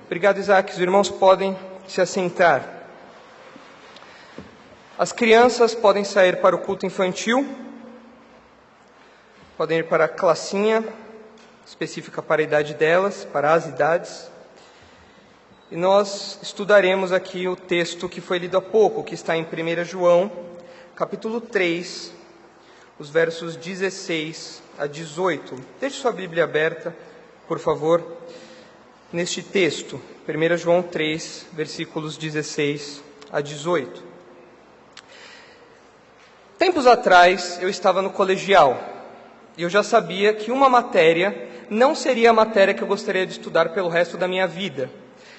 Obrigado, Isaac. Os irmãos podem se assentar. As crianças podem sair para o culto infantil, podem ir para a classinha específica para a idade delas, para as idades. E nós estudaremos aqui o texto que foi lido há pouco, que está em 1 João, capítulo 3, os versos 16 a 18. Deixe sua Bíblia aberta, por favor, neste texto, 1 João 3, versículos 16 a 18. Tempos atrás, eu estava no colegial, e eu já sabia que uma matéria não seria a matéria que eu gostaria de estudar pelo resto da minha vida.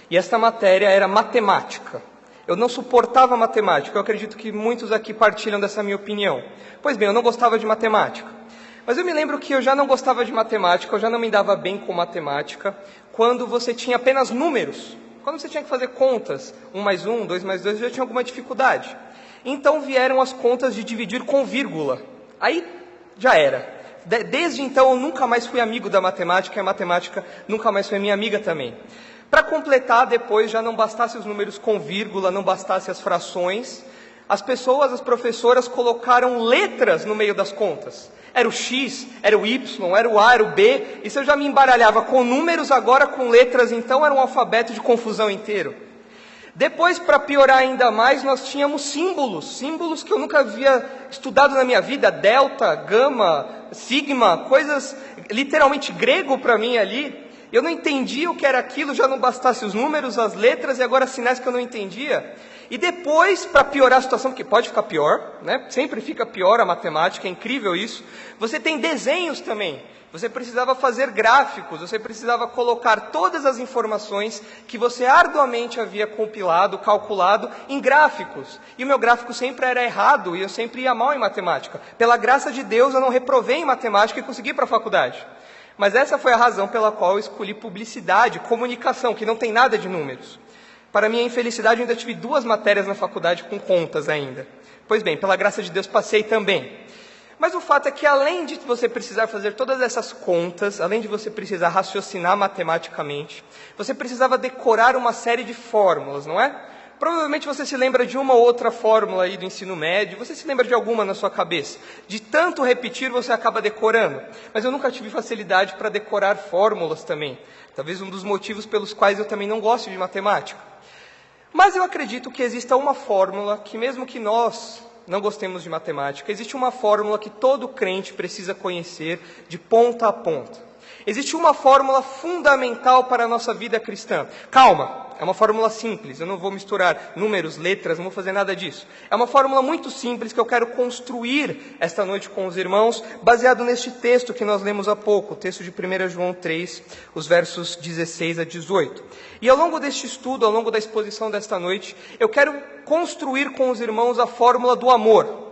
E esta matéria era matemática. Eu não suportava matemática, eu acredito que muitos aqui partilham dessa minha opinião. Pois bem, eu não gostava de matemática. Mas eu me lembro que eu já não gostava de matemática, eu já não me dava bem com matemática, quando você tinha apenas números. Quando você tinha que fazer contas, 1 mais 1, 2 mais 2, eu já tinha alguma dificuldade. Então vieram as contas de dividir com vírgula. Aí já era. Desde então eu nunca mais fui amigo da matemática, e a matemática nunca mais foi minha amiga também. Para completar, depois, já não bastasse os números com vírgula, não bastasse as frações, as professoras colocaram letras no meio das contas. Era o X, era o Y, era o A, era o B, e se eu já me embaralhava com números, agora com letras, então era um alfabeto de confusão inteiro. Depois, para piorar ainda mais, nós tínhamos símbolos que eu nunca havia estudado na minha vida, delta, gama, sigma, coisas literalmente grego para mim ali. Eu não entendia o que era aquilo, já não bastasse os números, as letras e agora sinais que eu não entendia. E depois, para piorar a situação, porque pode ficar pior, né? Sempre fica pior a matemática, é incrível isso. Você tem desenhos também. Você precisava fazer gráficos, você precisava colocar todas as informações que você arduamente havia compilado, calculado em gráficos. E o meu gráfico sempre era errado e eu sempre ia mal em matemática. Pela graça de Deus, eu não reprovei em matemática e consegui ir para a faculdade. Mas essa foi a razão pela qual eu escolhi publicidade, comunicação, que não tem nada de números. Para minha infelicidade, eu ainda tive 2 matérias na faculdade com contas ainda. Pois bem, pela graça de Deus, passei também. Mas o fato é que além de você precisar fazer todas essas contas, além de você precisar raciocinar matematicamente, você precisava decorar uma série de fórmulas, não é? Provavelmente você se lembra de uma ou outra fórmula aí do ensino médio, você se lembra de alguma na sua cabeça. De tanto repetir, você acaba decorando. Mas eu nunca tive facilidade para decorar fórmulas também. Talvez um dos motivos pelos quais eu também não gosto de matemática. Mas eu acredito que exista uma fórmula que, mesmo que nós não gostemos de matemática, existe uma fórmula que todo crente precisa conhecer de ponta a ponta. Existe uma fórmula fundamental para a nossa vida cristã. Calma, é uma fórmula simples, eu não vou misturar números, letras, não vou fazer nada disso. É uma fórmula muito simples que eu quero construir esta noite com os irmãos, baseado neste texto que nós lemos há pouco, o texto de 1 João 3, os versos 16 a 18. E ao longo deste estudo, ao longo da exposição desta noite, eu quero construir com os irmãos a fórmula do amor.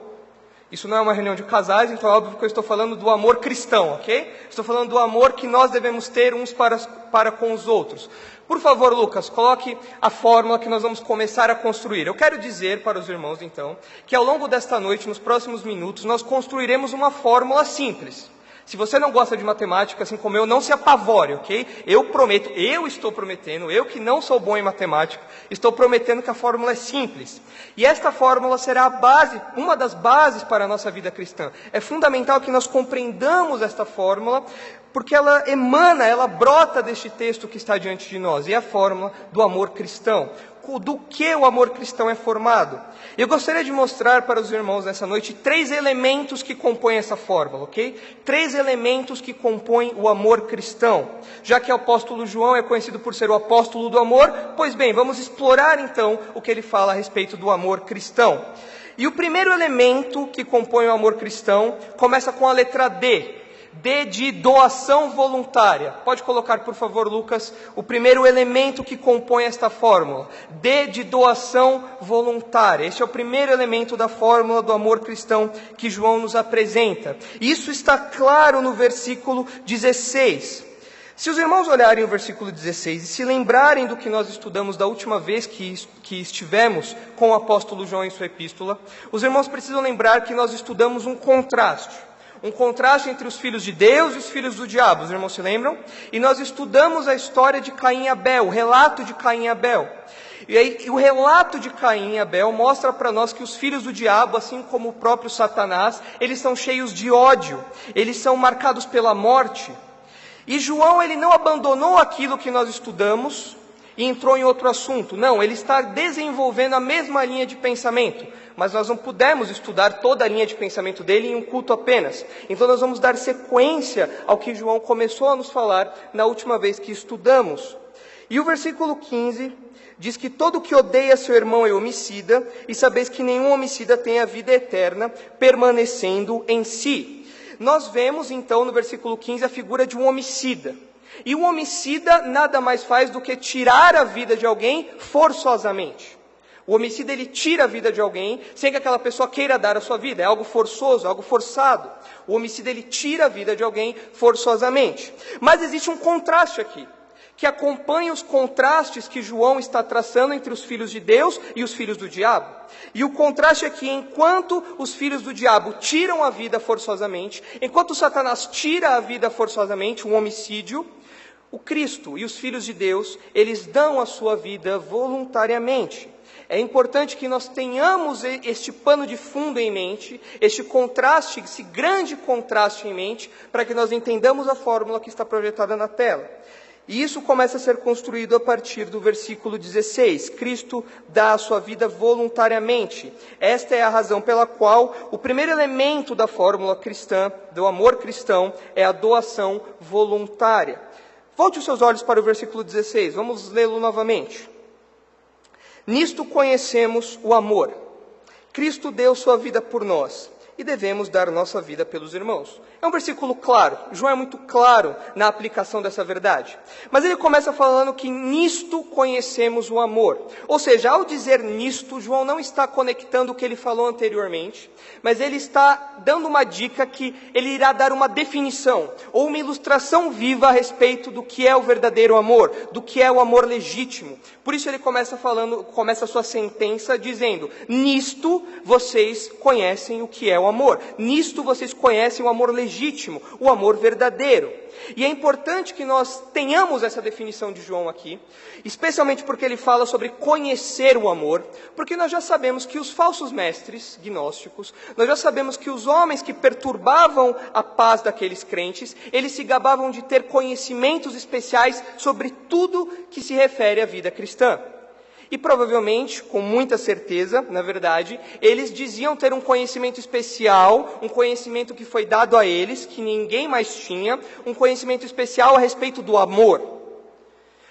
Isso não é uma reunião de casais, então é óbvio que eu estou falando do amor cristão, ok? Estou falando do amor que nós devemos ter uns para com os outros. Por favor, Lucas, coloque a fórmula que nós vamos começar a construir. Eu quero dizer para os irmãos, então, que ao longo desta noite, nos próximos minutos, nós construiremos uma fórmula simples. Se você não gosta de matemática, assim como eu, não se apavore, ok? Eu estou prometendo, eu que não sou bom em matemática, estou prometendo que a fórmula é simples. E esta fórmula será a base, uma das bases para a nossa vida cristã. É fundamental que nós compreendamos esta fórmula, porque ela emana, ela brota deste texto que está diante de nós. E é a fórmula do amor cristão. Do que o amor cristão é formado. Eu gostaria de mostrar para os irmãos nessa noite 3 elementos que compõem essa fórmula, ok? 3 elementos que compõem o amor cristão. Já que o apóstolo João é conhecido por ser o apóstolo do amor, pois bem, vamos explorar então o que ele fala a respeito do amor cristão. E o primeiro elemento que compõe o amor cristão começa com a letra D. D de doação voluntária. Pode colocar, por favor, Lucas, o primeiro elemento que compõe esta fórmula. D de doação voluntária. Este é o primeiro elemento da fórmula do amor cristão que João nos apresenta. Isso está claro no versículo 16. Se os irmãos olharem o versículo 16 e se lembrarem do que nós estudamos da última vez que estivemos com o apóstolo João em sua epístola, os irmãos precisam lembrar que nós estudamos um contraste. Um contraste entre os filhos de Deus e os filhos do diabo, os irmãos se lembram? E nós estudamos a história de Caim e Abel, o relato de Caim e Abel. E aí, o relato de Caim e Abel mostra para nós que os filhos do diabo, assim como o próprio Satanás, eles são cheios de ódio, eles são marcados pela morte. E João, ele não abandonou aquilo que nós estudamos e entrou em outro assunto. Não, ele está desenvolvendo a mesma linha de pensamento. Mas nós não pudemos estudar toda a linha de pensamento dele em um culto apenas. Então nós vamos dar sequência ao que João começou a nos falar na última vez que estudamos. E o versículo 15 diz que todo que odeia seu irmão é homicida, e sabeis que nenhum homicida tem a vida eterna permanecendo em si. Nós vemos então no versículo 15 a figura de um homicida. E um homicida nada mais faz do que tirar a vida de alguém forçosamente. O homicida, ele tira a vida de alguém sem que aquela pessoa queira dar a sua vida. É algo forçoso, algo forçado. O homicida, ele tira a vida de alguém forçosamente. Mas existe um contraste aqui, que acompanha os contrastes que João está traçando entre os filhos de Deus e os filhos do diabo. E o contraste é que enquanto os filhos do diabo tiram a vida forçosamente, enquanto Satanás tira a vida forçosamente, um homicídio, o Cristo e os filhos de Deus, eles dão a sua vida voluntariamente. É importante que nós tenhamos este pano de fundo em mente, este contraste, esse grande contraste em mente, para que nós entendamos a fórmula que está projetada na tela. E isso começa a ser construído a partir do versículo 16. Cristo dá a sua vida voluntariamente. Esta é a razão pela qual o primeiro elemento da fórmula cristã, do amor cristão, é a doação voluntária. Volte os seus olhos para o versículo 16, vamos lê-lo novamente. Nisto conhecemos o amor. Cristo deu sua vida por nós e devemos dar nossa vida pelos irmãos. É um versículo claro, João é muito claro na aplicação dessa verdade. Mas ele começa falando que nisto conhecemos o amor. Ou seja, ao dizer nisto, João não está conectando o que ele falou anteriormente, mas ele está dando uma dica que ele irá dar uma definição, ou uma ilustração viva a respeito do que é o verdadeiro amor, do que é o amor legítimo. Por isso ele começa a sua sentença dizendo, nisto vocês conhecem o que é o amor. Nisto vocês conhecem o amor legítimo, o amor verdadeiro. E é importante que nós tenhamos essa definição de João aqui, especialmente porque ele fala sobre conhecer o amor, porque nós já sabemos que os falsos mestres gnósticos, nós já sabemos que os homens que perturbavam a paz daqueles crentes, eles se gabavam de ter conhecimentos especiais sobre tudo que se refere à vida cristã. E provavelmente, com muita certeza, na verdade, eles diziam ter um conhecimento especial, um conhecimento que foi dado a eles, que ninguém mais tinha, um conhecimento especial a respeito do amor.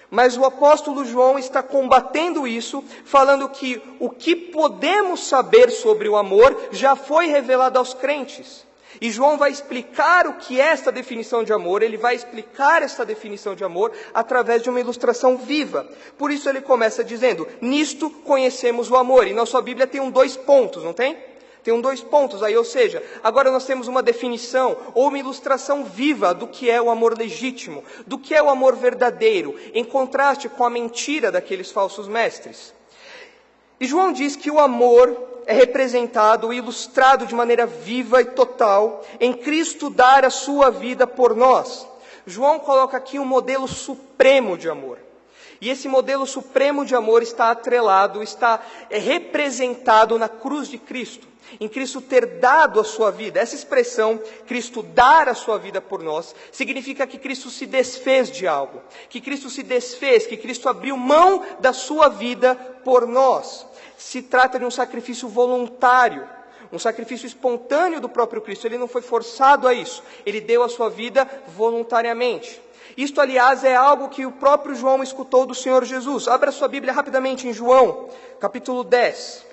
Mas o apóstolo João está combatendo isso, falando que o que podemos saber sobre o amor já foi revelado aos crentes. E João vai explicar o que é esta definição de amor, ele vai explicar esta definição de amor através de uma ilustração viva. Por isso ele começa dizendo, nisto conhecemos o amor. E na sua Bíblia tem 2 pontos, não tem? Tem 2 pontos aí, ou seja, agora nós temos uma definição ou uma ilustração viva do que é o amor legítimo, do que é o amor verdadeiro, em contraste com a mentira daqueles falsos mestres. E João diz que o amor é representado, ilustrado de maneira viva e total em Cristo dar a sua vida por nós. João coloca aqui um modelo supremo de amor. E esse modelo supremo de amor está atrelado, está representado na cruz de Cristo. Em Cristo ter dado a sua vida. Essa expressão, Cristo dar a sua vida por nós, significa que Cristo se desfez de algo. Que Cristo se desfez, que Cristo abriu mão da sua vida por nós. Se trata de um sacrifício voluntário, um sacrifício espontâneo do próprio Cristo. Ele não foi forçado a isso, ele deu a sua vida voluntariamente. Isto, aliás, é algo que o próprio João escutou do Senhor Jesus. Abra sua Bíblia rapidamente em João, capítulo 10.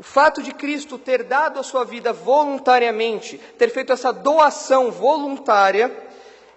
O fato de Cristo ter dado a sua vida voluntariamente, ter feito essa doação voluntária,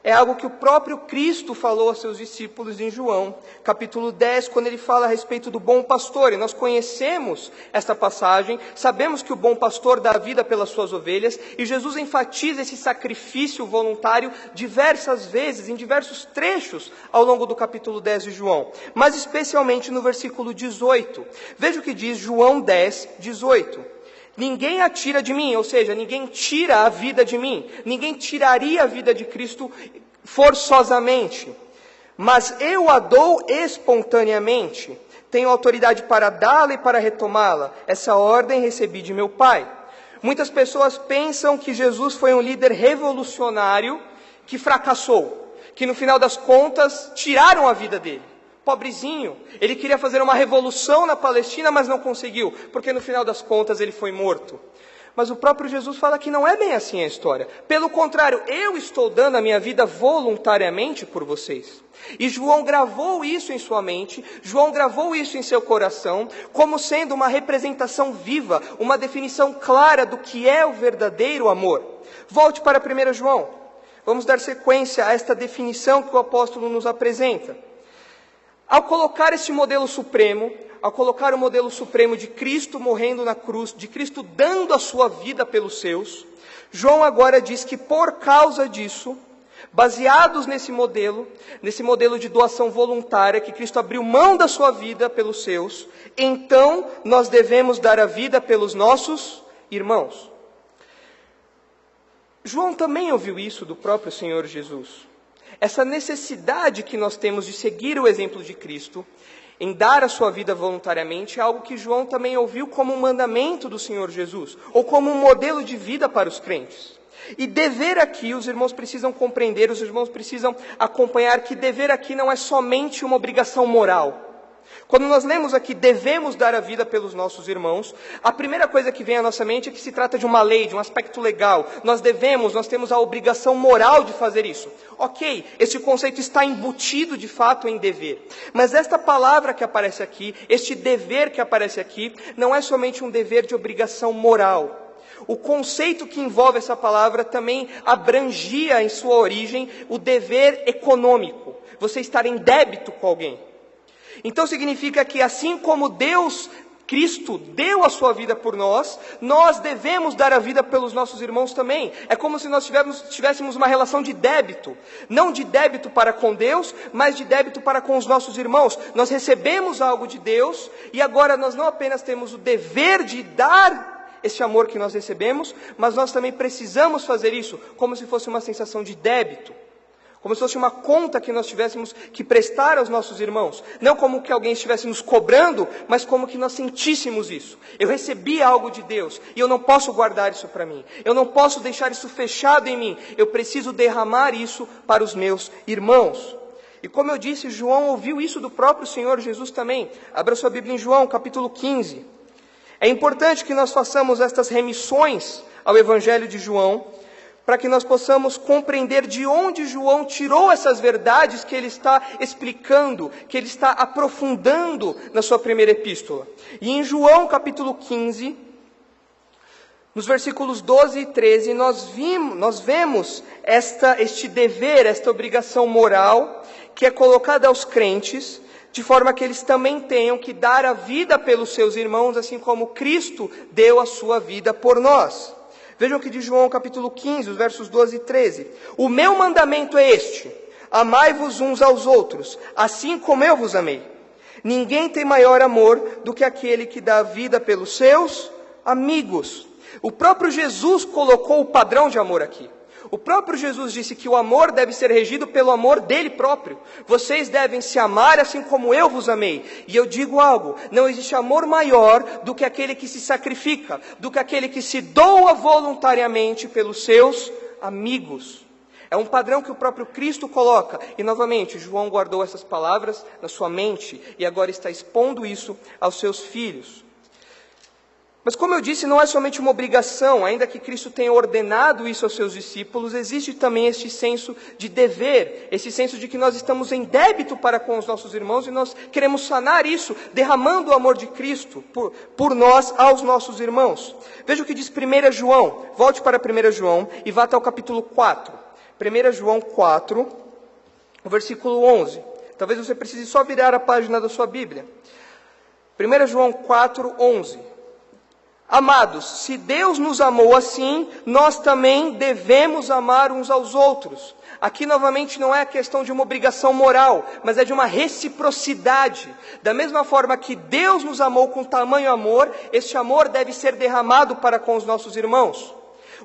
é algo que o próprio Cristo falou aos seus discípulos em João, capítulo 10, quando ele fala a respeito do bom pastor. E nós conhecemos esta passagem, sabemos que o bom pastor dá a vida pelas suas ovelhas, e Jesus enfatiza esse sacrifício voluntário diversas vezes, em diversos trechos, ao longo do capítulo 10 de João, mas especialmente no versículo 18. Veja o que diz João 10, 18. Ninguém a tira de mim, ou seja, ninguém tira a vida de mim. Ninguém tiraria a vida de Cristo forçosamente. Mas eu a dou espontaneamente. Tenho autoridade para dá-la e para retomá-la. Essa ordem recebi de meu Pai. Muitas pessoas pensam que Jesus foi um líder revolucionário que fracassou, que no final das contas tiraram a vida dele. Pobrezinho, ele queria fazer uma revolução na Palestina, mas não conseguiu, porque no final das contas ele foi morto. Mas o próprio Jesus fala que não é bem assim a história. Pelo contrário, eu estou dando a minha vida voluntariamente por vocês. E João gravou isso em sua mente, João gravou isso em seu coração, como sendo uma representação viva, uma definição clara do que é o verdadeiro amor. Volte para 1 João. Vamos dar sequência a esta definição que o apóstolo nos apresenta. Ao colocar esse modelo supremo, ao colocar o modelo supremo de Cristo morrendo na cruz, de Cristo dando a sua vida pelos seus, João agora diz que por causa disso, baseados nesse modelo de doação voluntária, que Cristo abriu mão da sua vida pelos seus, então nós devemos dar a vida pelos nossos irmãos. João também ouviu isso do próprio Senhor Jesus. Essa necessidade que nós temos de seguir o exemplo de Cristo, em dar a sua vida voluntariamente, é algo que João também ouviu como um mandamento do Senhor Jesus, ou como um modelo de vida para os crentes. E dever aqui, os irmãos precisam compreender, os irmãos precisam acompanhar que dever aqui não é somente uma obrigação moral. Quando nós lemos aqui, devemos dar a vida pelos nossos irmãos, a primeira coisa que vem à nossa mente é que se trata de uma lei, de um aspecto legal. Nós temos a obrigação moral de fazer isso. Ok, esse conceito está embutido de fato em dever. Mas esta palavra que aparece aqui, este dever que aparece aqui, não é somente um dever de obrigação moral. O conceito que envolve essa palavra também abrangia em sua origem o dever econômico. Você estar em débito com alguém. Então significa que assim como Deus, Cristo, deu a sua vida por nós, nós devemos dar a vida pelos nossos irmãos também. É como se nós tivéssemos uma relação de débito. Não de débito para com Deus, mas de débito para com os nossos irmãos. Nós recebemos algo de Deus e agora nós não apenas temos o dever de dar esse amor que nós recebemos, mas nós também precisamos fazer isso como se fosse uma sensação de débito. Como se fosse uma conta que nós tivéssemos que prestar aos nossos irmãos. Não como que alguém estivesse nos cobrando, mas como que nós sentíssemos isso. Eu recebi algo de Deus e eu não posso guardar isso para mim. Eu não posso deixar isso fechado em mim. Eu preciso derramar isso para os meus irmãos. E como eu disse, João ouviu isso do próprio Senhor Jesus também. Abra sua Bíblia em João, capítulo 15. É importante que nós façamos estas remissões ao Evangelho de João, para que nós possamos compreender de onde João tirou essas verdades que ele está explicando, que ele está aprofundando na sua primeira epístola. E em João capítulo 15, nos versículos 12 e 13, nós vemos este dever, esta obrigação moral, que é colocada aos crentes, de forma que eles também tenham que dar a vida pelos seus irmãos, assim como Cristo deu a sua vida por nós. Vejam o que diz João capítulo 15, os versos 12 e 13. O meu mandamento é este: amai-vos uns aos outros, assim como eu vos amei. Ninguém tem maior amor do que aquele que dá a vida pelos seus amigos. O próprio Jesus colocou o padrão de amor aqui. O próprio Jesus disse que o amor deve ser regido pelo amor dele próprio. Vocês devem se amar assim como eu vos amei. E eu digo algo, não existe amor maior do que aquele que se sacrifica, do que aquele que se doa voluntariamente pelos seus amigos. É um padrão que o próprio Cristo coloca. E novamente, João guardou essas palavras na sua mente e agora está expondo isso aos seus filhos. Mas como eu disse, não é somente uma obrigação, ainda que Cristo tenha ordenado isso aos seus discípulos, existe também este senso de dever, esse senso de que nós estamos em débito para com os nossos irmãos e nós queremos sanar isso, derramando o amor de Cristo por nós aos nossos irmãos. Veja o que diz 1 João, volte para 1 João e vá até o capítulo 4. 1 João 4, o versículo 11. Talvez você precise só virar a página da sua Bíblia. 1 João 4, 11. Amados, se Deus nos amou assim, nós também devemos amar uns aos outros. Aqui novamente não é a questão de uma obrigação moral, mas é de uma reciprocidade. Da mesma forma que Deus nos amou com tamanho amor, este amor deve ser derramado para com os nossos irmãos.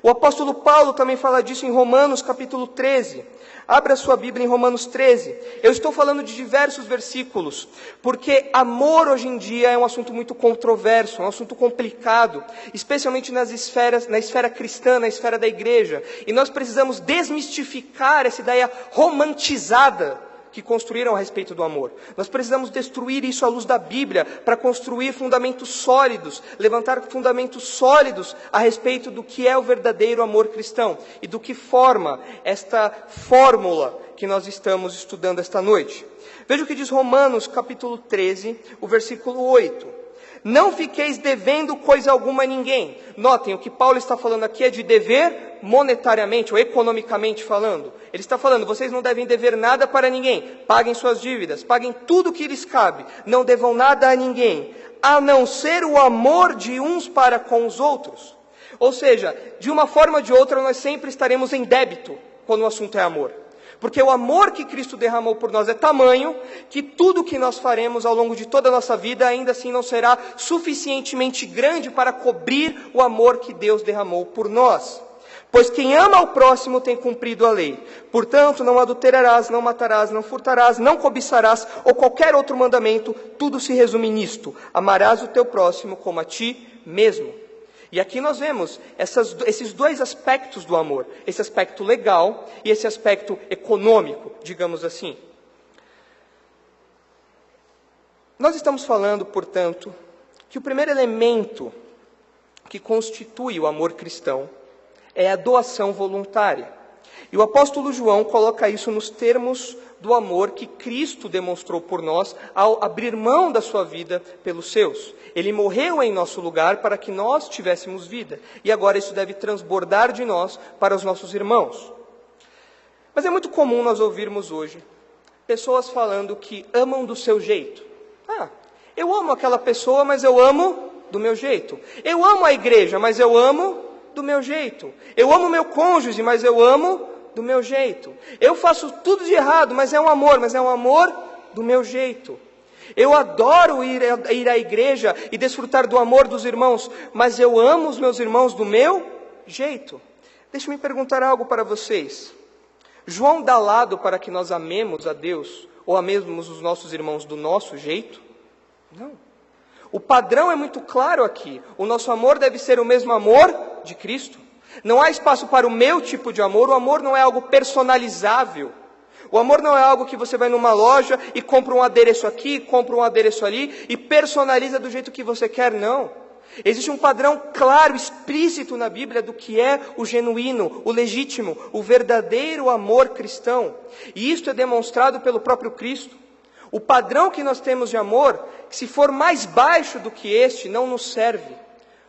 O apóstolo Paulo também fala disso em Romanos capítulo 13. Abra sua Bíblia em Romanos 13. Eu estou falando de diversos versículos, porque amor hoje em dia é um assunto muito controverso, é um assunto complicado, especialmente na esfera cristã, na esfera da igreja. E nós precisamos desmistificar essa ideia romantizada que construíram a respeito do amor. Nós precisamos destruir isso à luz da Bíblia para construir fundamentos sólidos, levantar fundamentos sólidos a respeito do que é o verdadeiro amor cristão e do que forma esta fórmula que nós estamos estudando esta noite. Veja o que diz Romanos capítulo 13, o versículo 8. Não fiqueis devendo coisa alguma a ninguém. Notem, o que Paulo está falando aqui é de dever monetariamente ou economicamente falando. Ele está falando, vocês não devem dever nada para ninguém. Paguem suas dívidas, paguem tudo o que lhes cabe. Não devam nada a ninguém, a não ser o amor de uns para com os outros. Ou seja, de uma forma ou de outra, nós sempre estaremos em débito quando o assunto é amor. Porque o amor que Cristo derramou por nós é tamanho que tudo que nós faremos ao longo de toda a nossa vida ainda assim não será suficientemente grande para cobrir o amor que Deus derramou por nós. Pois quem ama ao próximo tem cumprido a lei. Portanto, não adulterarás, não matarás, não furtarás, não cobiçarás ou qualquer outro mandamento, tudo se resume nisto: amarás o teu próximo como a ti mesmo. E aqui nós vemos esses dois aspectos do amor, esse aspecto legal e esse aspecto econômico, digamos assim. Nós estamos falando, portanto, que o primeiro elemento que constitui o amor cristão é a doação voluntária. E o apóstolo João coloca isso nos termos do amor que Cristo demonstrou por nós ao abrir mão da sua vida pelos seus. Ele morreu em nosso lugar para que nós tivéssemos vida. E agora isso deve transbordar de nós para os nossos irmãos. Mas é muito comum nós ouvirmos hoje pessoas falando que amam do seu jeito. Eu amo aquela pessoa, mas eu amo do meu jeito. Eu amo a igreja, mas eu amo do meu jeito. Eu amo meu cônjuge, mas eu amo do meu jeito. Eu faço tudo de errado, mas é um amor do meu jeito. Eu adoro ir à igreja e desfrutar do amor dos irmãos, mas eu amo os meus irmãos do meu jeito. Deixa-me perguntar algo para vocês. João dá lado para que nós amemos a Deus ou amemos os nossos irmãos do nosso jeito? Não. O padrão é muito claro aqui. O nosso amor deve ser o mesmo amor de Cristo. Não há espaço para o meu tipo de amor. O amor não é algo personalizável. O amor não é algo que você vai numa loja e compra um adereço aqui, compra um adereço ali e personaliza do jeito que você quer. Não. Existe um padrão claro, explícito na Bíblia do que é o genuíno, o legítimo, o verdadeiro amor cristão. E isto é demonstrado pelo próprio Cristo. O padrão que nós temos de amor, se for mais baixo do que este, não nos serve.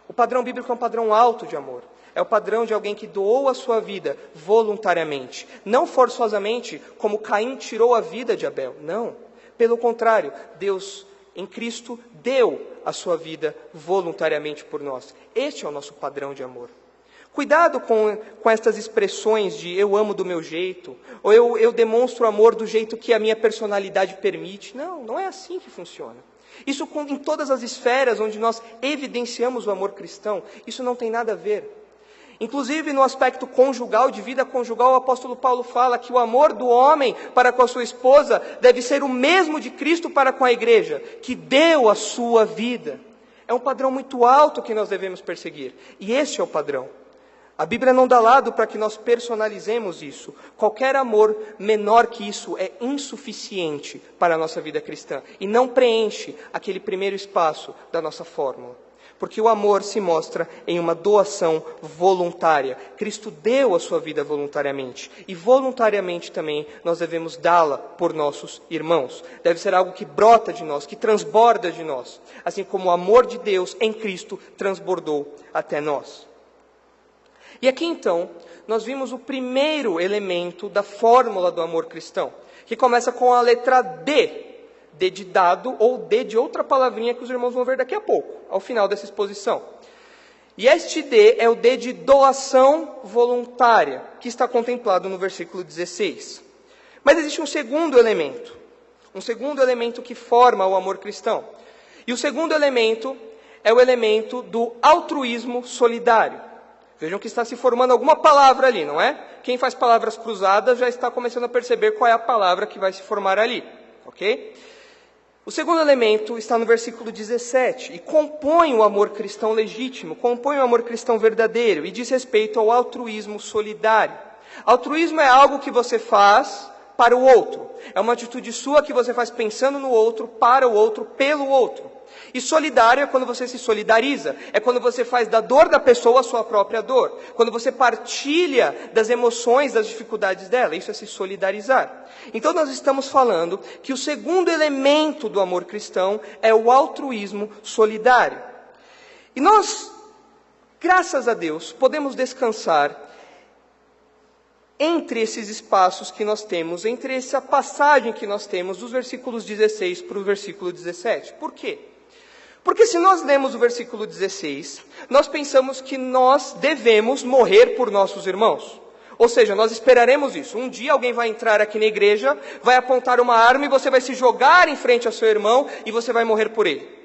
O padrão bíblico é um padrão alto de amor. É o padrão de alguém que doou a sua vida voluntariamente. Não forçosamente, como Caim tirou a vida de Abel. Não. Pelo contrário, Deus, em Cristo, deu a sua vida voluntariamente por nós. Este é o nosso padrão de amor. Cuidado com estas expressões de eu amo do meu jeito, ou eu demonstro amor do jeito que a minha personalidade permite. Não, não é assim que funciona. Isso em todas as esferas onde nós evidenciamos o amor cristão, isso não tem nada a ver. Inclusive no aspecto conjugal, de vida conjugal, o apóstolo Paulo fala que o amor do homem para com a sua esposa deve ser o mesmo de Cristo para com a igreja, que deu a sua vida. É um padrão muito alto que nós devemos perseguir, e este é o padrão. A Bíblia não dá lado para que nós personalizemos isso. Qualquer amor menor que isso é insuficiente para a nossa vida cristã e não preenche aquele primeiro espaço da nossa fórmula. Porque o amor se mostra em uma doação voluntária. Cristo deu a sua vida voluntariamente. E voluntariamente também nós devemos dá-la por nossos irmãos. Deve ser algo que brota de nós, que transborda de nós. Assim como o amor de Deus em Cristo transbordou até nós. E aqui então, nós vimos o primeiro elemento da fórmula do amor cristão, que começa com a letra D. D de dado ou D de outra palavrinha que os irmãos vão ver daqui a pouco, ao final dessa exposição. E este D é o D de doação voluntária, que está contemplado no versículo 16. Mas existe um segundo elemento que forma o amor cristão. E o segundo elemento é o elemento do altruísmo solidário. Vejam que está se formando alguma palavra ali, não é? Quem faz palavras cruzadas já está começando a perceber qual é a palavra que vai se formar ali, ok? O segundo elemento está no versículo 17 e compõe o amor cristão legítimo, compõe o amor cristão verdadeiro e diz respeito ao altruísmo solidário. Altruísmo é algo que você faz para o outro. É uma atitude sua que você faz pensando no outro, para o outro, pelo outro. E solidário é quando você se solidariza, é quando você faz da dor da pessoa a sua própria dor, quando você partilha das emoções, das dificuldades dela, isso é se solidarizar. Então nós estamos falando que o segundo elemento do amor cristão é o altruísmo solidário. E nós, graças a Deus, podemos descansar entre esses espaços que nós temos, entre essa passagem que nós temos dos versículos 16 para o versículo 17. Por quê? Porque se nós lemos o versículo 16, nós pensamos que nós devemos morrer por nossos irmãos. Ou seja, nós esperaremos isso. Um dia alguém vai entrar aqui na igreja, vai apontar uma arma e você vai se jogar em frente ao seu irmão e você vai morrer por ele.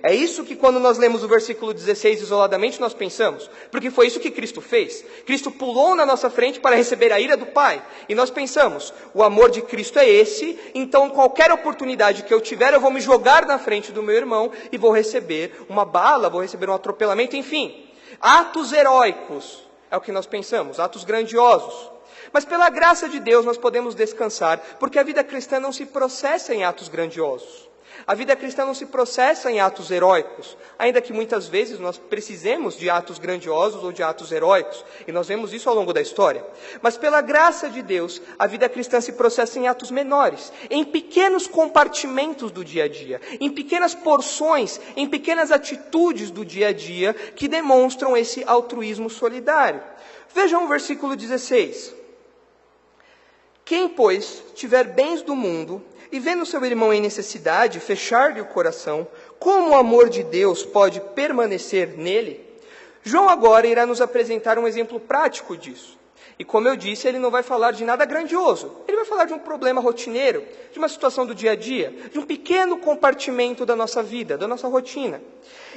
É isso que quando nós lemos o versículo 16 isoladamente nós pensamos. Porque foi isso que Cristo fez. Cristo pulou na nossa frente para receber a ira do Pai. E nós pensamos, o amor de Cristo é esse, então qualquer oportunidade que eu tiver, eu vou me jogar na frente do meu irmão e vou receber uma bala, vou receber um atropelamento, enfim. Atos heróicos é o que nós pensamos, atos grandiosos. Mas pela graça de Deus nós podemos descansar, porque a vida cristã não se processa em atos grandiosos. A vida cristã não se processa em atos heróicos, ainda que muitas vezes nós precisemos de atos grandiosos ou de atos heróicos, e nós vemos isso ao longo da história. Mas pela graça de Deus, a vida cristã se processa em atos menores, em pequenos compartimentos do dia a dia, em pequenas porções, em pequenas atitudes do dia a dia que demonstram esse altruísmo solidário. Vejam o versículo 16. Quem, pois, tiver bens do mundo e vendo seu irmão em necessidade, fechar-lhe o coração, como o amor de Deus pode permanecer nele? João agora irá nos apresentar um exemplo prático disso. E como eu disse, ele não vai falar de nada grandioso. Ele vai falar de um problema rotineiro, de uma situação do dia a dia, de um pequeno compartimento da nossa vida, da nossa rotina.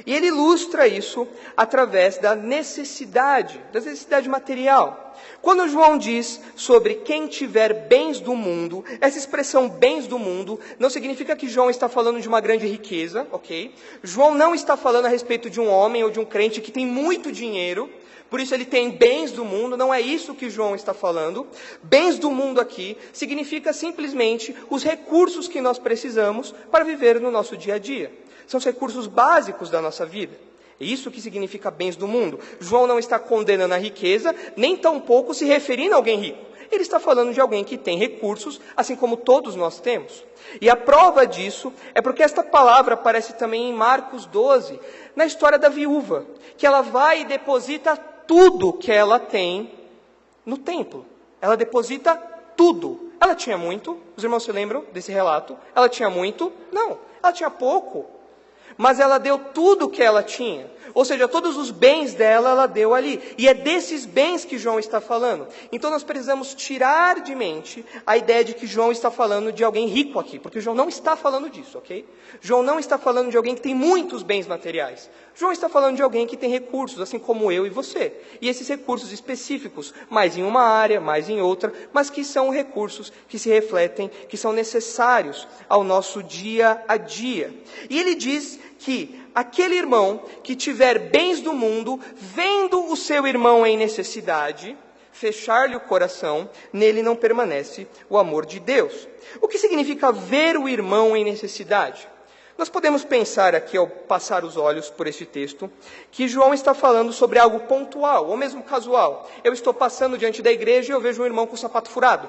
E ele ilustra isso através da necessidade material. Quando João diz sobre quem tiver bens do mundo, essa expressão bens do mundo não significa que João está falando de uma grande riqueza, ok? João não está falando a respeito de um homem ou de um crente que tem muito dinheiro, por isso ele tem bens do mundo, não é isso que João está falando. Bens do mundo aqui significa simplesmente os recursos que nós precisamos para viver no nosso dia a dia. São os recursos básicos da nossa vida. É isso que significa bens do mundo. João não está condenando a riqueza, nem tampouco se referindo a alguém rico. Ele está falando de alguém que tem recursos, assim como todos nós temos. E a prova disso é porque esta palavra aparece também em Marcos 12, na história da viúva, que ela vai e deposita tudo que ela tem no templo. Ela deposita tudo. Ela tinha muito, os irmãos se lembram desse relato? Ela tinha muito? Não, ela tinha pouco. Mas ela deu tudo o que ela tinha. Ou seja, todos os bens dela, ela deu ali. E é desses bens que João está falando. Então nós precisamos tirar de mente a ideia de que João está falando de alguém rico aqui. Porque João não está falando disso, ok? João não está falando de alguém que tem muitos bens materiais. João está falando de alguém que tem recursos, assim como eu e você. E esses recursos específicos, mais em uma área, mais em outra, mas que são recursos que se refletem, que são necessários ao nosso dia a dia. E ele diz que aquele irmão que tiver bens do mundo, vendo o seu irmão em necessidade, fechar-lhe o coração, nele não permanece o amor de Deus. O que significa ver o irmão em necessidade? Nós podemos pensar aqui, ao passar os olhos por este texto, que João está falando sobre algo pontual, ou mesmo casual. Eu estou passando diante da igreja e eu vejo um irmão com o sapato furado.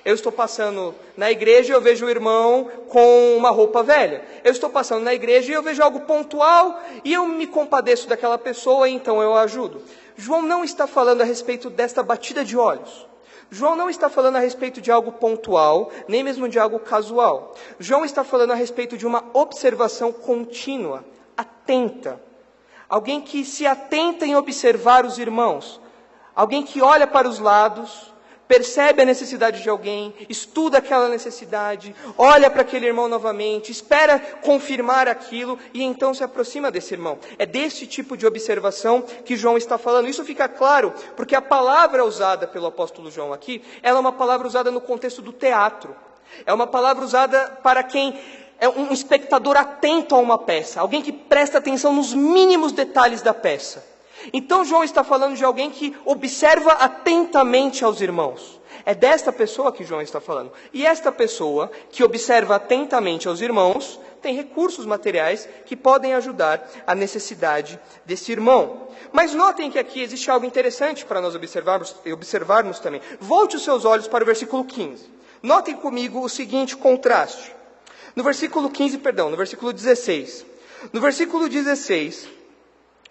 Eu estou passando na igreja e eu vejo o irmão com uma roupa velha. Eu estou passando na igreja e eu vejo algo pontual e eu me compadeço daquela pessoa e então eu a ajudo. João não está falando a respeito desta batida de olhos. João não está falando a respeito de algo pontual, nem mesmo de algo casual. João está falando a respeito de uma observação contínua, atenta. alguém que se atenta em observar os irmãos, alguém que olha para os lados, percebe a necessidade de alguém, estuda aquela necessidade, olha para aquele irmão novamente, espera confirmar aquilo e então se aproxima desse irmão. É desse tipo de observação que João está falando. Isso fica claro porque a palavra usada pelo apóstolo João aqui, ela é uma palavra usada no contexto do teatro. É uma palavra usada para quem é um espectador atento a uma peça, alguém que presta atenção nos mínimos detalhes da peça. Então João está falando de alguém que observa atentamente aos irmãos. É desta pessoa que João está falando. E esta pessoa que observa atentamente aos irmãos tem recursos materiais que podem ajudar a necessidade desse irmão. Mas notem que aqui existe algo interessante para nós observarmos também. Volte os seus olhos para o versículo 15. Notem comigo o seguinte contraste. No versículo 16. No versículo 16...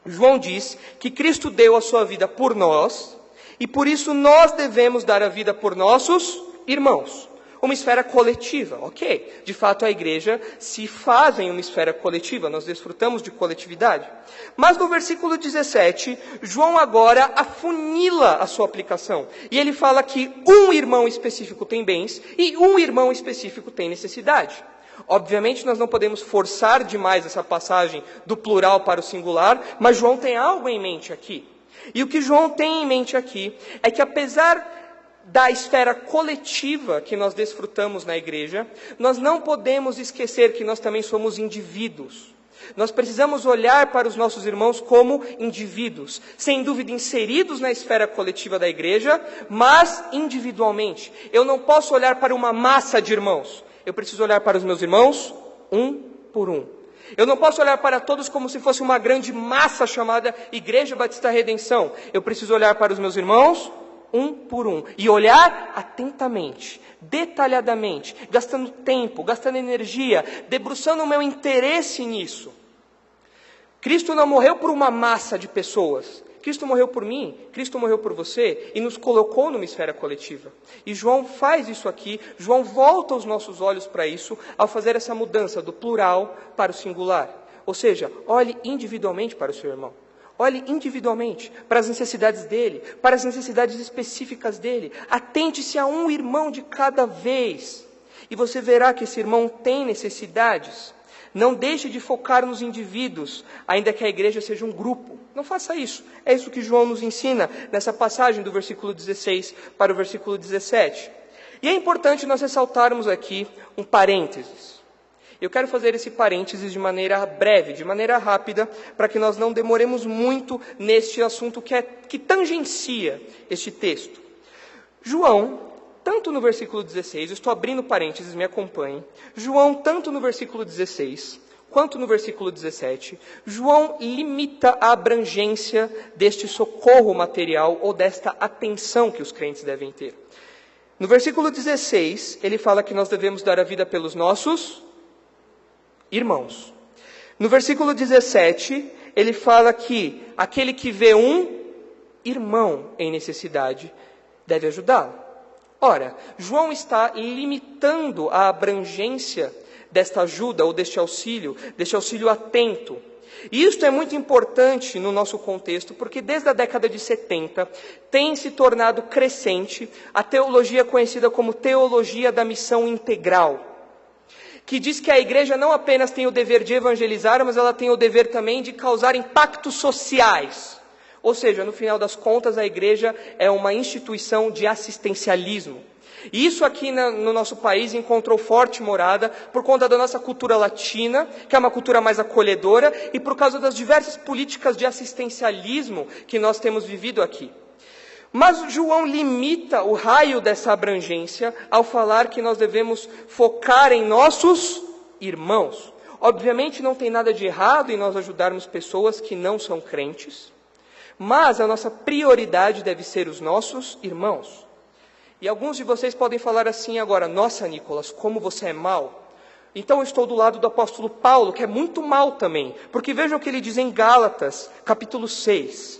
João diz que Cristo deu a sua vida por nós, e por isso nós devemos dar a vida por nossos irmãos. Uma esfera coletiva, ok. De fato, a igreja se faz em uma esfera coletiva, nós desfrutamos de coletividade. Mas no versículo 17, João agora afunila a sua aplicação. E ele fala que um irmão específico tem bens e um irmão específico tem necessidade. Obviamente nós não podemos forçar demais essa passagem do plural para o singular, mas João tem algo em mente aqui. E o que João tem em mente aqui é que apesar da esfera coletiva que nós desfrutamos na igreja, nós não podemos esquecer que nós também somos indivíduos. Nós precisamos olhar para os nossos irmãos como indivíduos, sem dúvida inseridos na esfera coletiva da igreja, mas individualmente. Eu não posso olhar para uma massa de irmãos. Eu preciso olhar para os meus irmãos, um por um. Eu não posso olhar para todos como se fosse uma grande massa chamada Igreja Batista Redenção. Eu preciso olhar para os meus irmãos, um por um. E olhar atentamente, detalhadamente, gastando tempo, gastando energia, debruçando o meu interesse nisso. Cristo não morreu por uma massa de pessoas. Cristo morreu por mim, Cristo morreu por você e nos colocou numa esfera coletiva. E João faz isso aqui, João volta os nossos olhos para isso ao fazer essa mudança do plural para o singular. Ou seja, olhe individualmente para o seu irmão. Olhe individualmente para as necessidades dele, para as necessidades específicas dele. Atente-se a um irmão de cada vez. E você verá que esse irmão tem necessidades. Não deixe de focar nos indivíduos, ainda que a igreja seja um grupo. Não faça isso. É isso que João nos ensina nessa passagem do versículo 16 para o versículo 17. E é importante nós ressaltarmos aqui um parênteses. Eu quero fazer esse parênteses de maneira breve, de maneira rápida, para que nós não demoremos muito neste assunto que tangencia este texto. João, tanto no versículo 16, eu estou abrindo parênteses, me acompanhe. João, tanto no versículo 16, quanto no versículo 17, João limita a abrangência deste socorro material ou desta atenção que os crentes devem ter. No versículo 16, ele fala que nós devemos dar a vida pelos nossos irmãos. No versículo 17, ele fala que aquele que vê um irmão em necessidade deve ajudá-lo. Ora, João está limitando a abrangência desta ajuda ou deste auxílio atento. E isso é muito importante no nosso contexto, porque desde a década de 70 tem se tornado crescente a teologia conhecida como teologia da missão integral, que diz que a igreja não apenas tem o dever de evangelizar, mas ela tem o dever também de causar impactos sociais. Ou seja, no final das contas, a igreja é uma instituição de assistencialismo. E isso aqui no nosso país encontrou forte morada por conta da nossa cultura latina, que é uma cultura mais acolhedora, e por causa das diversas políticas de assistencialismo que nós temos vivido aqui. Mas João limita o raio dessa abrangência ao falar que nós devemos focar em nossos irmãos. Obviamente não tem nada de errado em nós ajudarmos pessoas que não são crentes, mas a nossa prioridade deve ser os nossos irmãos. E alguns de vocês podem falar assim agora: nossa, Nicolas, como você é mau. Então eu estou do lado do apóstolo Paulo, que é muito mau também. Porque vejam o que ele diz em Gálatas, capítulo 6.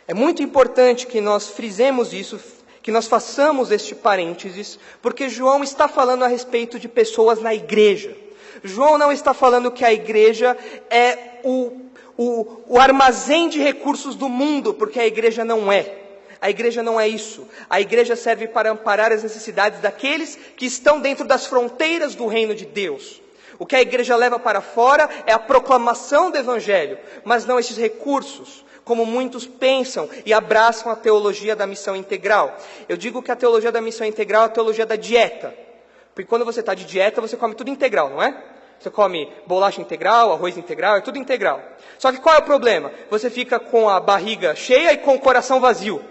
É muito importante que nós frisemos isso, que nós façamos este parênteses, porque João está falando a respeito de pessoas na igreja. João não está falando que a igreja é o armazém de recursos do mundo, porque a igreja não é. A igreja não é isso. A igreja serve para amparar as necessidades daqueles que estão dentro das fronteiras do reino de Deus. O que a igreja leva para fora é a proclamação do evangelho, mas não esses recursos, como muitos pensam e abraçam a teologia da missão integral. Eu digo que a teologia da missão integral é a teologia da dieta. Porque quando você está de dieta, você come tudo integral, não é? Você come bolacha integral, arroz integral, é tudo integral. Só que qual é o problema? Você fica com a barriga cheia e com o coração vazio,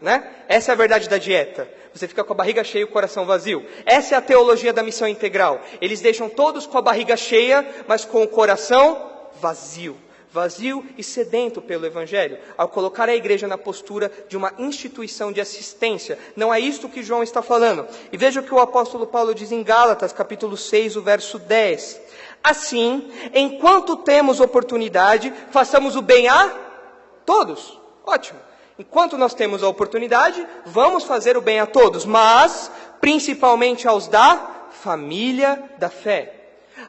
né? Essa é a verdade da dieta. Você fica com a barriga cheia e o coração vazio. Essa é a teologia da missão integral. Eles deixam todos com a barriga cheia, mas com o coração vazio. Vazio e sedento pelo evangelho, ao colocar a igreja na postura de uma instituição de assistência. Não é isto que João está falando. E veja o que o apóstolo Paulo diz em Gálatas, capítulo 6, o verso 10. Assim, enquanto temos oportunidade, façamos o bem a todos. Ótimo. Enquanto nós temos a oportunidade, vamos fazer o bem a todos, mas principalmente aos da família da fé.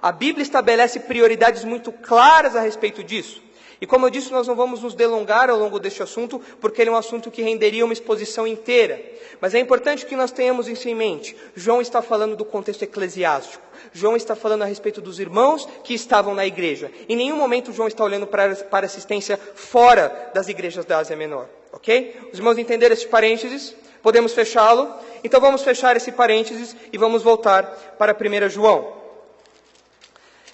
A Bíblia estabelece prioridades muito claras a respeito disso. E como eu disse, nós não vamos nos delongar ao longo deste assunto, porque ele é um assunto que renderia uma exposição inteira. Mas é importante que nós tenhamos isso em mente. João está falando do contexto eclesiástico. João está falando a respeito dos irmãos que estavam na igreja. Em nenhum momento João está olhando para assistência fora das igrejas da Ásia Menor. Ok? Os irmãos entenderam esse parênteses? Podemos fechá-lo? Então vamos fechar esse parênteses e vamos voltar para 1 João.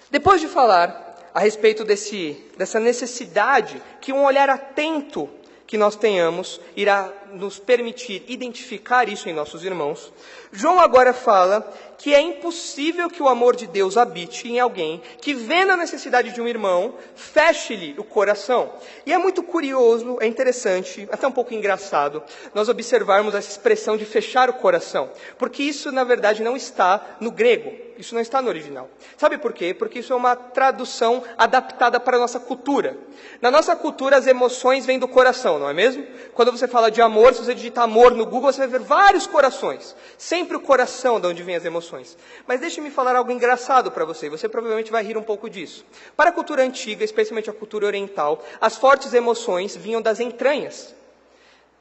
Depois de falar a respeito dessa necessidade que um olhar atento que nós tenhamos irá nos permitir identificar isso em nossos irmãos, João agora fala que é impossível que o amor de Deus habite em alguém que, vendo a necessidade de um irmão, feche-lhe o coração. E é muito curioso, é interessante, até um pouco engraçado, nós observarmos essa expressão de fechar o coração, porque isso, na verdade, não está no grego, isso não está no original. Sabe por quê? Porque isso é uma tradução adaptada para a nossa cultura. Na nossa cultura, as emoções vêm do coração, não é mesmo? Quando você fala de amor, se você digitar amor no Google, você vai ver vários corações. Sempre o coração de onde vêm as emoções. Mas deixe-me falar algo engraçado para você. Você provavelmente vai rir um pouco disso. Para a cultura antiga, especialmente a cultura oriental, as fortes emoções vinham das entranhas.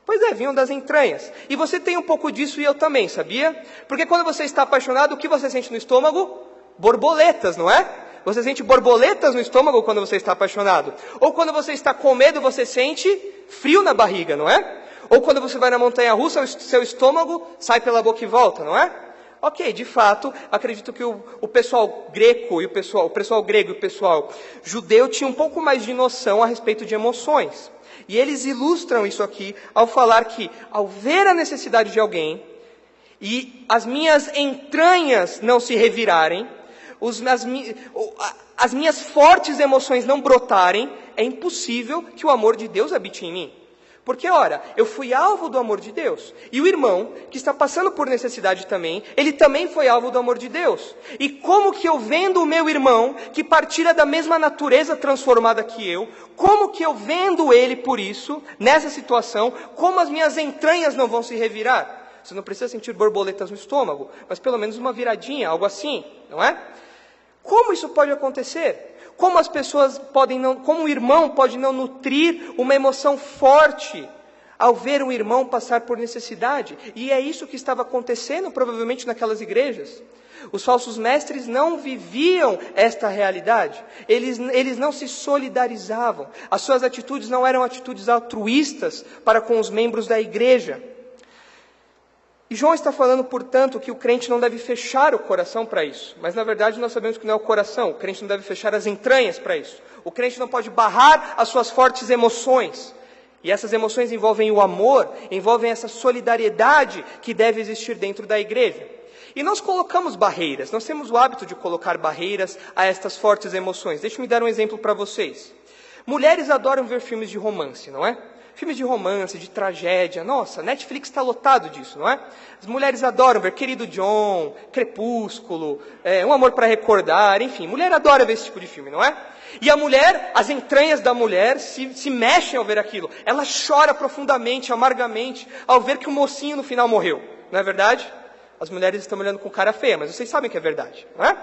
Pois é, vinham das entranhas. E você tem um pouco disso e eu também, sabia? Porque quando você está apaixonado, o que você sente no estômago? Borboletas, não é? Você sente borboletas no estômago quando você está apaixonado. Ou quando você está com medo, você sente frio na barriga, não é? Ou quando você vai na montanha-russa, o seu estômago sai pela boca e volta, não é? Ok, de fato, acredito que o pessoal grego e o pessoal judeu tinham um pouco mais de noção a respeito de emoções. E eles ilustram isso aqui ao falar que, ao ver a necessidade de alguém, e as minhas entranhas não se revirarem, as minhas fortes emoções não brotarem, é impossível que o amor de Deus habite em mim. Porque, ora, eu fui alvo do amor de Deus. E o irmão, que está passando por necessidade também, ele também foi alvo do amor de Deus. E como que eu vendo o meu irmão, que partilha da mesma natureza transformada que eu, como que eu vendo ele por isso, nessa situação, como as minhas entranhas não vão se revirar? Você não precisa sentir borboletas no estômago, mas pelo menos uma viradinha, algo assim, não é? Como isso pode acontecer? Como as pessoas podem não, como o irmão pode não nutrir uma emoção forte ao ver um irmão passar por necessidade? E é isso que estava acontecendo provavelmente naquelas igrejas. Os falsos mestres não viviam esta realidade. Eles não se solidarizavam. As suas atitudes não eram atitudes altruístas para com os membros da igreja. E João está falando, portanto, que o crente não deve fechar o coração para isso. Mas, na verdade, nós sabemos que não é o coração. O crente não deve fechar as entranhas para isso. O crente não pode barrar as suas fortes emoções. E essas emoções envolvem o amor, envolvem essa solidariedade que deve existir dentro da igreja. E nós colocamos barreiras. Nós temos o hábito de colocar barreiras a estas fortes emoções. Deixe-me dar um exemplo para vocês. Mulheres adoram ver filmes de romance, não é? Filmes de romance, de tragédia. Nossa, Netflix está lotado disso, não é? As mulheres adoram ver Querido John, Crepúsculo, Um Amor para Recordar, enfim. Mulher adora ver esse tipo de filme, não é? E a mulher, as entranhas da mulher se mexem ao ver aquilo. Ela chora profundamente, amargamente, ao ver que o mocinho no final morreu. Não é verdade? As mulheres estão olhando com cara feia, mas vocês sabem que é verdade, não é?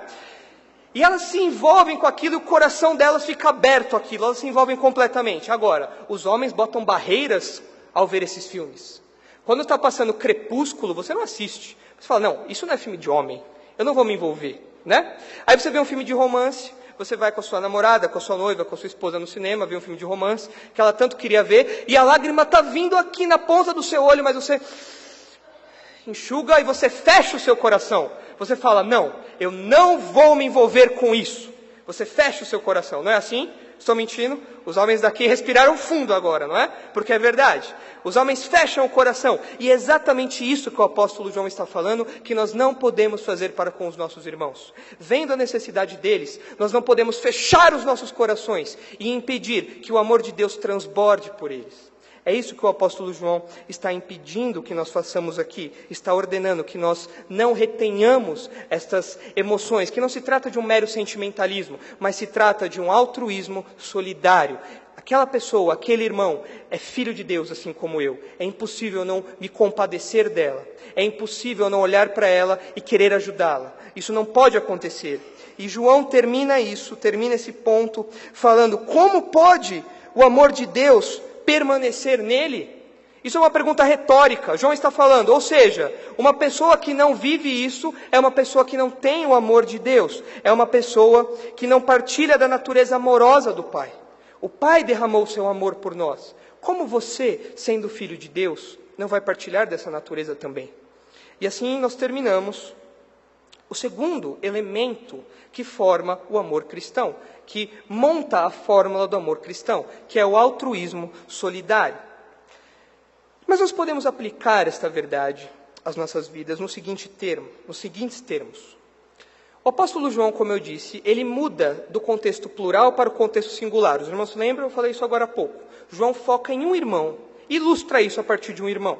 E elas se envolvem com aquilo e o coração delas fica aberto àquilo, elas se envolvem completamente. Agora, os homens botam barreiras ao ver esses filmes. Quando está passando Crepúsculo, você não assiste. Você fala, não, isso não é filme de homem, eu não vou me envolver, né? Aí você vê um filme de romance, você vai com a sua namorada, com a sua noiva, com a sua esposa no cinema, vê um filme de romance, que ela tanto queria ver, e a lágrima está vindo aqui na ponta do seu olho, mas você enxuga e você fecha o seu coração. Você fala, não, eu não vou me envolver com isso. Você fecha o seu coração, não é assim? Estou mentindo? Os homens daqui respiraram fundo agora, não é? Porque é verdade. Os homens fecham o coração. E é exatamente isso que o apóstolo João está falando, que nós não podemos fazer para com os nossos irmãos. Vendo a necessidade deles, nós não podemos fechar os nossos corações e impedir que o amor de Deus transborde por eles. É isso que o apóstolo João está impedindo que nós façamos aqui, está ordenando que nós não retenhamos estas emoções, que não se trata de um mero sentimentalismo, mas se trata de um altruísmo solidário. Aquela pessoa, aquele irmão, é filho de Deus, assim como eu. É impossível não me compadecer dela. É impossível não olhar para ela e querer ajudá-la. Isso não pode acontecer. E João termina esse ponto, falando, como pode o amor de Deus permanecer nele? Isso é uma pergunta retórica. João está falando, ou seja, uma pessoa que não vive isso é uma pessoa que não tem o amor de Deus. É uma pessoa que não partilha da natureza amorosa do Pai. O Pai derramou o seu amor por nós. Como você, sendo filho de Deus, não vai partilhar dessa natureza também? E assim nós terminamos o segundo elemento que forma o amor cristão, que monta a fórmula do amor cristão, que é o altruísmo solidário. Mas nós podemos aplicar esta verdade às nossas vidas nos seguintes termos. O apóstolo João, como eu disse, ele muda do contexto plural para o contexto singular. Os irmãos se lembram? Eu falei isso agora há pouco. João foca em um irmão, ilustra isso a partir de um irmão.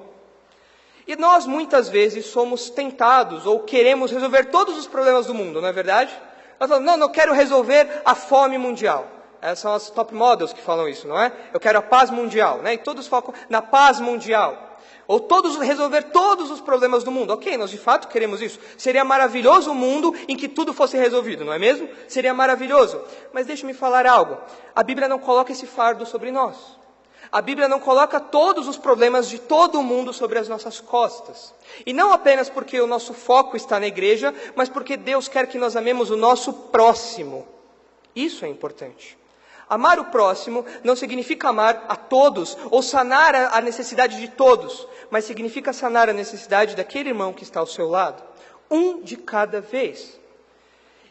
E nós, muitas vezes, somos tentados ou queremos resolver todos os problemas do mundo, não é verdade? Nós falamos, não, eu quero resolver a fome mundial. Essas são as top models que falam isso, não é? Eu quero a paz mundial, né? E todos focam na paz mundial. Ou resolver todos os problemas do mundo. Ok, nós de fato queremos isso. Seria maravilhoso um mundo em que tudo fosse resolvido, não é mesmo? Seria maravilhoso. Mas deixe-me falar algo. A Bíblia não coloca esse fardo sobre nós. A Bíblia não coloca todos os problemas de todo o mundo sobre as nossas costas. E não apenas porque o nosso foco está na igreja, mas porque Deus quer que nós amemos o nosso próximo. Isso é importante. Amar o próximo não significa amar a todos ou sanar a necessidade de todos, mas significa sanar a necessidade daquele irmão que está ao seu lado. Um de cada vez.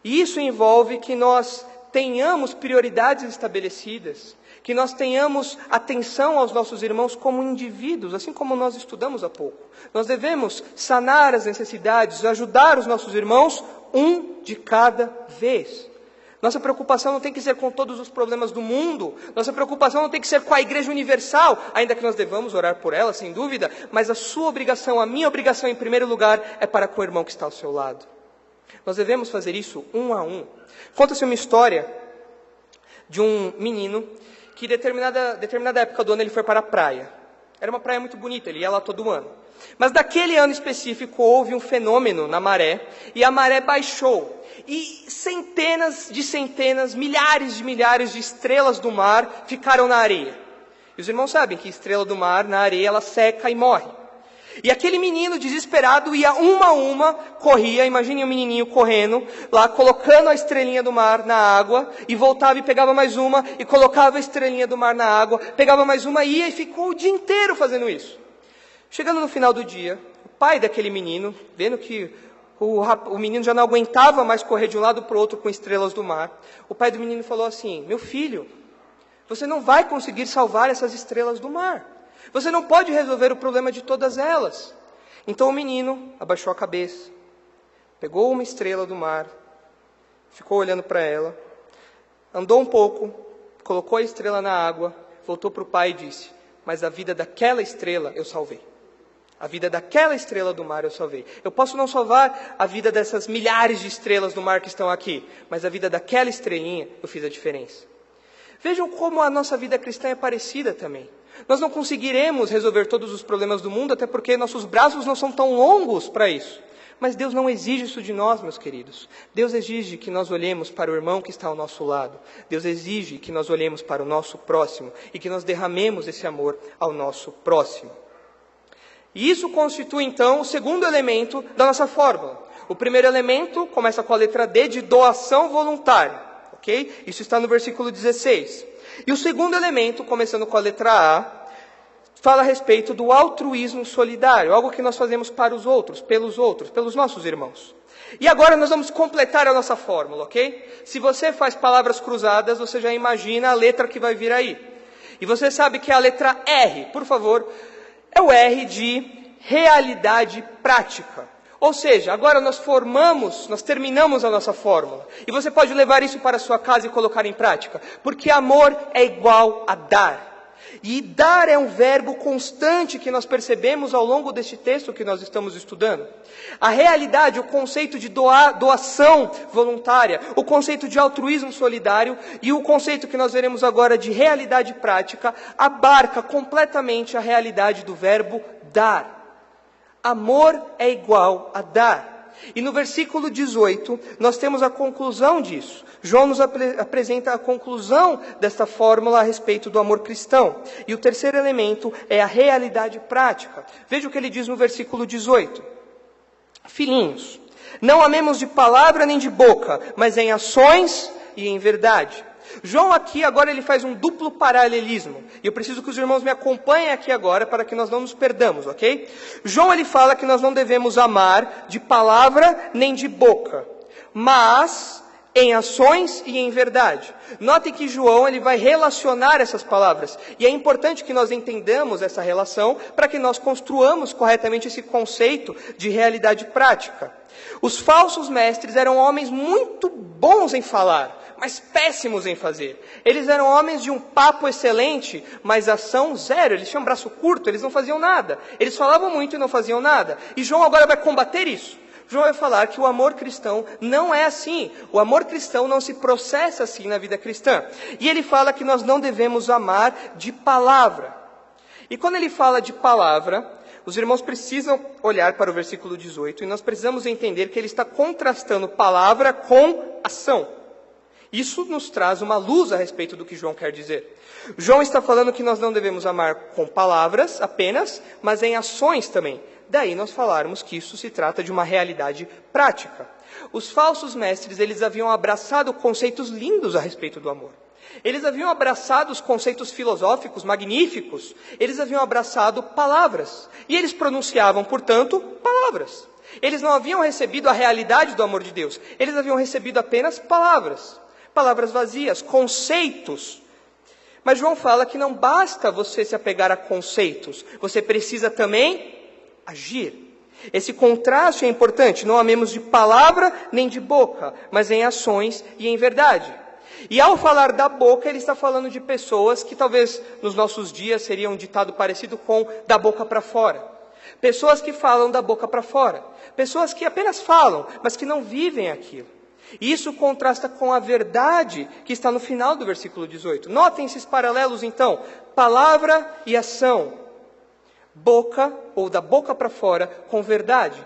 E isso envolve que nós tenhamos prioridades estabelecidas, que nós tenhamos atenção aos nossos irmãos como indivíduos, assim como nós estudamos há pouco. Nós devemos sanar as necessidades, ajudar os nossos irmãos, um de cada vez. Nossa preocupação não tem que ser com todos os problemas do mundo, nossa preocupação não tem que ser com a Igreja Universal, ainda que nós devamos orar por ela, sem dúvida, mas a sua obrigação, a minha obrigação em primeiro lugar, é para com o irmão que está ao seu lado. Nós devemos fazer isso um a um. Conta-se uma história de um menino que em determinada época do ano ele foi para a praia. Era uma praia muito bonita, ele ia lá todo ano. Mas daquele ano específico houve um fenômeno na maré, e a maré baixou. E centenas, milhares de estrelas do mar ficaram na areia. E os irmãos sabem que estrela do mar, na areia, ela seca e morre. E aquele menino desesperado ia uma a uma, corria, imagine um menininho correndo, lá colocando a estrelinha do mar na água, e voltava e pegava mais uma, e colocava a estrelinha do mar na água, pegava mais uma, ia e ficou o dia inteiro fazendo isso. Chegando no final do dia, o pai daquele menino, vendo que o menino já não aguentava mais correr de um lado para o outro com estrelas do mar, o pai do menino falou assim, meu filho, você não vai conseguir salvar essas estrelas do mar. Você não pode resolver o problema de todas elas. Então o menino abaixou a cabeça, pegou uma estrela do mar, ficou olhando para ela, andou um pouco, colocou a estrela na água, voltou para o pai e disse, mas a vida daquela estrela eu salvei. A vida daquela estrela do mar eu salvei. Eu posso não salvar a vida dessas milhares de estrelas do mar que estão aqui, mas a vida daquela estrelinha eu fiz a diferença. Vejam como a nossa vida cristã é parecida também. Nós não conseguiremos resolver todos os problemas do mundo, até porque nossos braços não são tão longos para isso. Mas Deus não exige isso de nós, meus queridos. Deus exige que nós olhemos para o irmão que está ao nosso lado. Deus exige que nós olhemos para o nosso próximo e que nós derramemos esse amor ao nosso próximo. E isso constitui, então, o segundo elemento da nossa fórmula. O primeiro elemento começa com a letra D, de doação voluntária. Ok? Isso está no versículo 16. E o segundo elemento, começando com a letra A, fala a respeito do altruísmo solidário, algo que nós fazemos para os outros, pelos nossos irmãos. E agora nós vamos completar a nossa fórmula, ok? Se você faz palavras cruzadas, você já imagina a letra que vai vir aí. E você sabe que a letra R, por favor, é o R de realidade prática. Ou seja, agora nós terminamos a nossa fórmula. E você pode levar isso para a sua casa e colocar em prática. Porque amor é igual a dar. E dar é um verbo constante que nós percebemos ao longo deste texto que nós estamos estudando. A realidade, o conceito de doação voluntária, o conceito de altruísmo solidário e o conceito que nós veremos agora de realidade prática, abarca completamente a realidade do verbo dar. Amor é igual a dar. E no versículo 18, nós temos a conclusão disso. João nos apresenta a conclusão desta fórmula a respeito do amor cristão. E o terceiro elemento é a realidade prática. Veja o que ele diz no versículo 18. Filhinhos, não amemos de palavra nem de boca, mas em ações e em verdade. João aqui agora ele faz um duplo paralelismo. E eu preciso que os irmãos me acompanhem aqui agora para que nós não nos perdamos, ok? João ele fala que nós não devemos amar de palavra nem de boca, mas em ações e em verdade. Notem que João ele vai relacionar essas palavras. E é importante que nós entendamos essa relação para que nós construamos corretamente esse conceito de realidade prática. Os falsos mestres eram homens muito bons em falar, mas péssimos em fazer. Eles eram homens de um papo excelente, mas ação zero. Eles tinham braço curto, eles não faziam nada. Eles falavam muito e não faziam nada. E João agora vai combater isso. João vai falar que o amor cristão não é assim. O amor cristão não se processa assim na vida cristã. E ele fala que nós não devemos amar de palavra. E quando ele fala de palavra, os irmãos precisam olhar para o versículo 18 e nós precisamos entender que ele está contrastando palavra com ação. Isso nos traz uma luz a respeito do que João quer dizer. João está falando que nós não devemos amar com palavras apenas, mas em ações também. Daí nós falarmos que isso se trata de uma realidade prática. Os falsos mestres, eles haviam abraçado conceitos lindos a respeito do amor. Eles haviam abraçado os conceitos filosóficos magníficos. Eles haviam abraçado palavras. E eles pronunciavam, portanto, palavras. Eles não haviam recebido a realidade do amor de Deus. Eles haviam recebido apenas palavras. Palavras vazias, conceitos. Mas João fala que não basta você se apegar a conceitos. Você precisa também agir. Esse contraste é importante. Não amemos de palavra nem de boca, mas em ações e em verdade. E ao falar da boca, ele está falando de pessoas que talvez nos nossos dias seria um ditado parecido com da boca para fora. Pessoas que falam da boca para fora. Pessoas que apenas falam, mas que não vivem aquilo. E isso contrasta com a verdade que está no final do versículo 18. Notem esses paralelos então. Palavra e ação. Boca, ou da boca para fora, com verdade.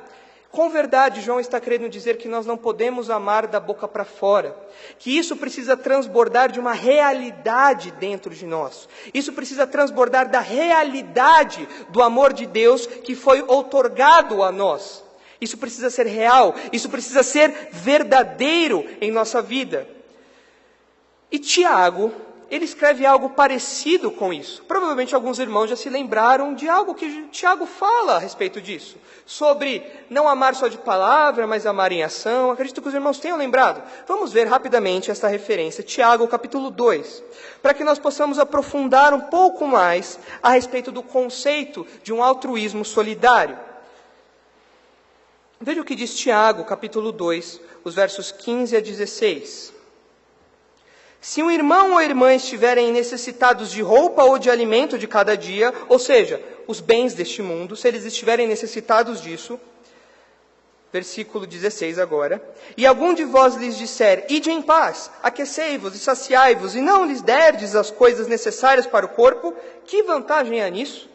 Com verdade, João está querendo dizer que nós não podemos amar da boca para fora. Que isso precisa transbordar de uma realidade dentro de nós. Isso precisa transbordar da realidade do amor de Deus que foi outorgado a nós. Isso precisa ser real, isso precisa ser verdadeiro em nossa vida. E Tiago, ele escreve algo parecido com isso. Provavelmente alguns irmãos já se lembraram de algo que Tiago fala a respeito disso. Sobre não amar só de palavra, mas amar em ação. Acredito que os irmãos tenham lembrado. Vamos ver rapidamente essa referência. Tiago, capítulo 2. Para que nós possamos aprofundar um pouco mais a respeito do conceito de um altruísmo solidário. Veja o que diz Tiago, capítulo 2, os versos 15 a 16. Se um irmão ou irmã estiverem necessitados de roupa ou de alimento de cada dia, ou seja, os bens deste mundo, se eles estiverem necessitados disso, versículo 16 agora, e algum de vós lhes disser, ide em paz, aquecei-vos e saciai-vos, e não lhes derdes as coisas necessárias para o corpo, que vantagem há nisso?